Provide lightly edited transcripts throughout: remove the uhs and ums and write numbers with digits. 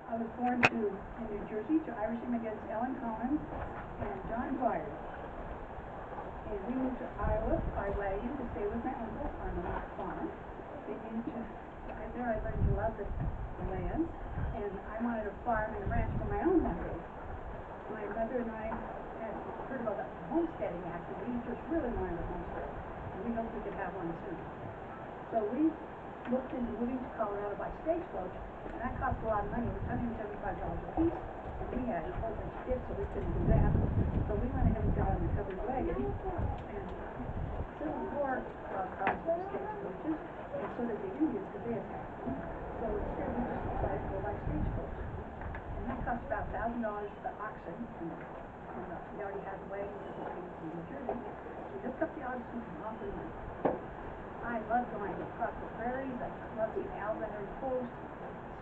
I was born in New Jersey to Irish immigrants Ellen Collins and John Dwyer. And we moved to Iowa by wagon to stay with my uncle on the farm. There I learned to love the land, and I wanted a farm and a ranch for my own home base. My mother and I had heard about the homesteading act, and we just really wanted a homestead, and we hoped we could have one soon. So we looked into moving to Colorado by stagecoach, and that cost a lot of money. It was $175 a piece, and we had a whole bunch of kids, so we couldn't do that. So we went ahead and got on the covered wagon, and still more cost of stagecoaches, and so did the Indians, because they attacked them. So instead we just decided to go by stagecoach. And that cost about $1,000 for the oxen, and we already had the wagons in New Jersey. We hooked up the oxen and off we went. I love going across the prairies. I love seeing the Alexander Coast,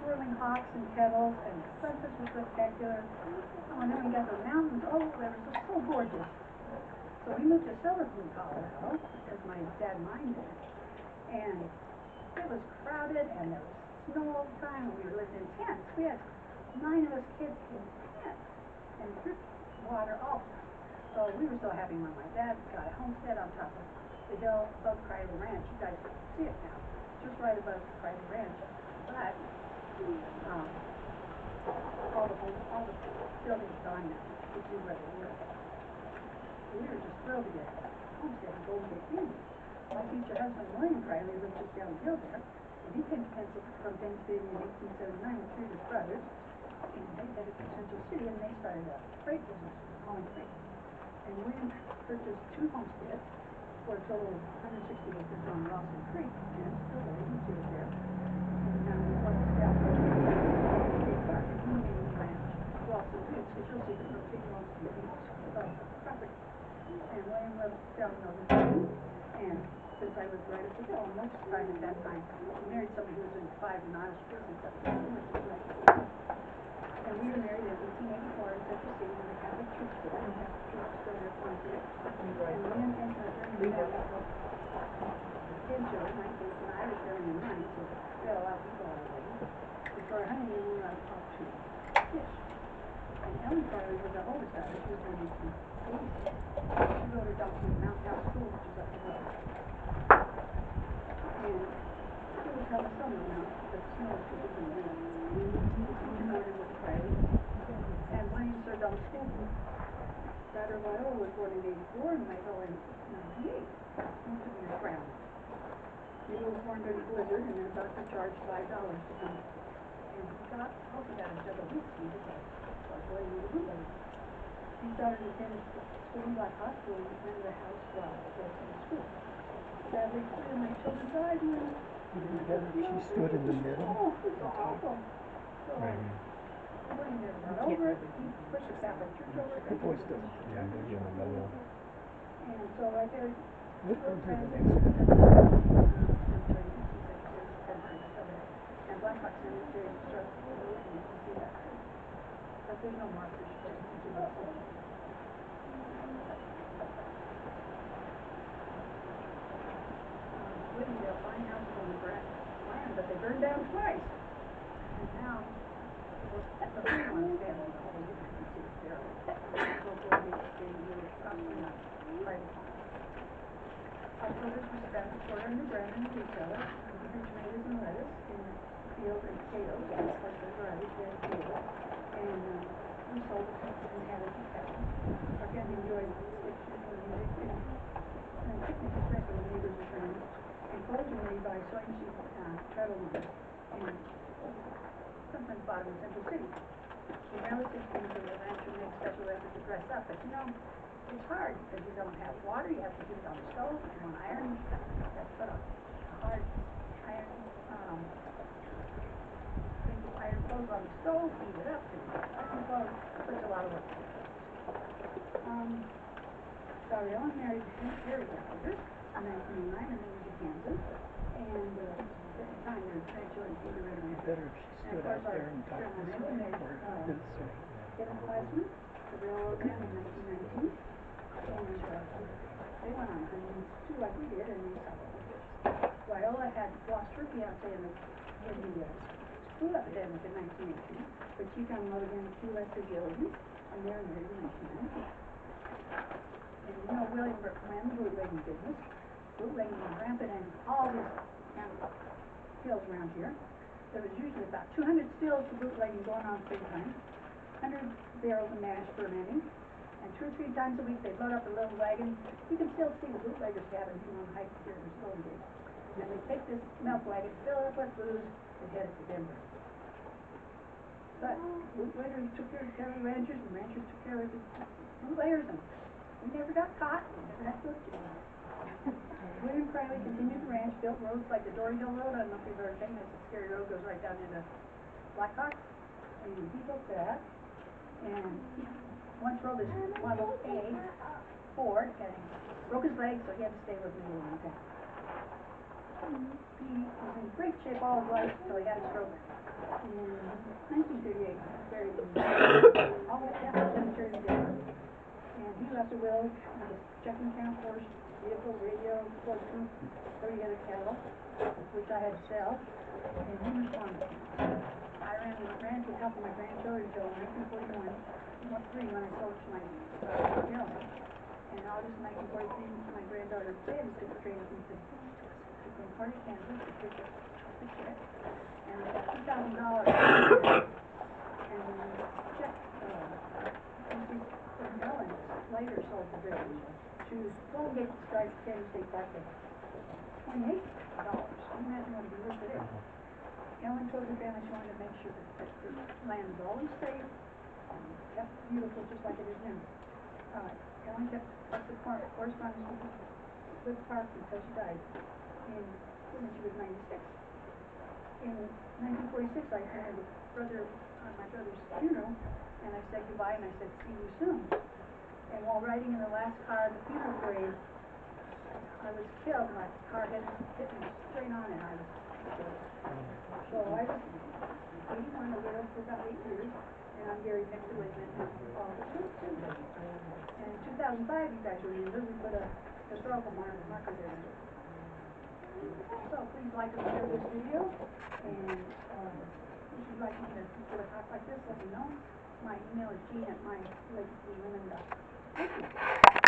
swirling hawks and kettles, and the sunsets were spectacular. Oh, and then we got the mountains. Oh, they were just so gorgeous. So we moved to Silverton, Colorado, because my dad mined there. And it was crowded, and there was snow all the time, and we lived in tents. We had 9 of us kids in tents, and drip water all the time. So we were so happy when my dad got a homestead on top of the hill above Criley Ranch. You guys can see it now, just right above Criley Ranch. But all the buildings gone now, which is where they were. We were just thrilled to get a homestead in Golden Gate Canyon. My future husband, William Criley, lived just down the hill there, and he came from Pennsylvania in 1879 with 3 of his brothers, and they headed to Central City, and they started a freight business, hauling freight. And William purchased 2 homesteads for a total of 160 acres on Rawson Creek, and still there, you can see it there. And now we want to stay out there. State Park, and he made a ranch, Rawson Creek, so you'll see the big ones to the beach above the property. And William lived down in Northern California, and since I lived right up the hill most of the time at that time, he married somebody who was in 5 miles business up there. And we were married in 1884 in Central City in the Catholic Church there, and the church still there for years. And William came to my family with 10 children, 9 kids, and I was there in the 9th, so we had a lot of people on the way. And for our honeymoon, we went out to fish. And Ellen Farley was our oldest daughter. She was born in 1886. She wrote her donkey at Mountain House School, which is up the road. And she was having summer now, but snow was too big in the winter. She converted with Criley, and William served on the school board. Daughter Viola was born in 84 and Michael in 98. Most of them are brown. Mabel was born during a blizzard, and their doctor charged $5 to come. And he also got a jug of whiskey because William was a bootlegger. His daughter attended school in Black Hawk, where we rented a house while they were in school. Sadly, 3 of my children died when she stood in the middle. Oh, it's awful. So, William never got over it. He pushed the Catholic Church over it. Her voice doesn't. Yeah, you're in the middle. And so I buried Look Will into the Francis next one. and Black Hawk Cemetery in Sharp Road, and you can see that. But there's no markers there. Bloomingdale fine houses on the land, but they burned down twice. And now, the big one standing up, so you can see it there. Local beach, they probably not private homes. October's we spent short underground in the wheat cellar, and tomatoes and lettuce in the field and potatoes, of course the varieties there in the field. And we sold and had a cattle. Our family enjoyed stick shooting and music and picnics, especially with neighbors and friends. And clothes were made by sewing machine travel weavers, and sometimes bought them in Central City. The relatives came to the ranch and make special effort to dress up, but it's hard because you don't have water, you have to heat it on the stove. If you want iron, you have to put a hard iron, iron clothes on the stove, heat it up, and iron clothes. It's a lot of work. Sorry, Ellen married Harry Gallagher in 1909, and then moved to Kansas. And at the time, their grandchildren came to rent You better if she stood out there and talked this way or this way. Kevin Kleisman, the railroad man in 1919. And they went on honeymoons too, like we did, and they saw what we did. Viola had lost her fiance when he flu epidemic in 1918, but she found love again with two lesser Gillies, and they're married in 1919. And you know, William ran the bootlegging business. Bootlegging was rampant in all these kind of hills around here. There was usually about 200 stills for bootlegging going on at the same time, 100 barrels of mash fermenting, and 2 or 3 times a week they'd load up a little wagon. You can still see the bootleggers' cabins, you know, on the hike here in the Stone Gate. And they'd take this milk wagon, fill it up with booze, and head to Denver. But bootleggers took care of the ranchers, and ranchers took care of the bootleggers, and we never got caught. We never had to go to William Criley continued the ranch, built roads like the Dory Hill Road. I don't know if you've heard of it. It's a scary road, goes right down into Blackhawk. And he built that. And he once rode his Model A Ford, and he broke his leg, so he had to stay with me a long time. He was in great shape all his life until he had a stroke. In 1938, he was buried in all the Catholic cemetery in Denver. And he left a will with a checking account, horse, vehicle, radio, horses, 30 other cattle, which I had to sell, and he was one. I ran the ranch with help of my grandchildren until 1941, when I sold it to my girl. In August 1943, my granddaughter Bailey took the train with me to Party, Kansas, to pick up the check, and I got $2,000 and check. Ellen later sold the bridge to Colgate Strike Kansas State Park at $28. Imagine what he was today. Ellen told her family she wanted to make sure that the land was always safe and kept beautiful just like it is now. Ellen kept up the correspondence with the park until she died when she was 96. In 1946, I attended my brother's funeral, and I said goodbye, and I said, see you soon. And while riding in the last car of the funeral parade, I was killed. My car hit me straight on, and I was killed. So I was 81, a widow for about 8 years, and I'm buried next to Wayman Hall. And in 2005, you guys remember, we put a historical marker there. So please like and share this video, and if you'd like me to do a talk like this, let me know. My email is jean@mylakewomen.com. Thank you.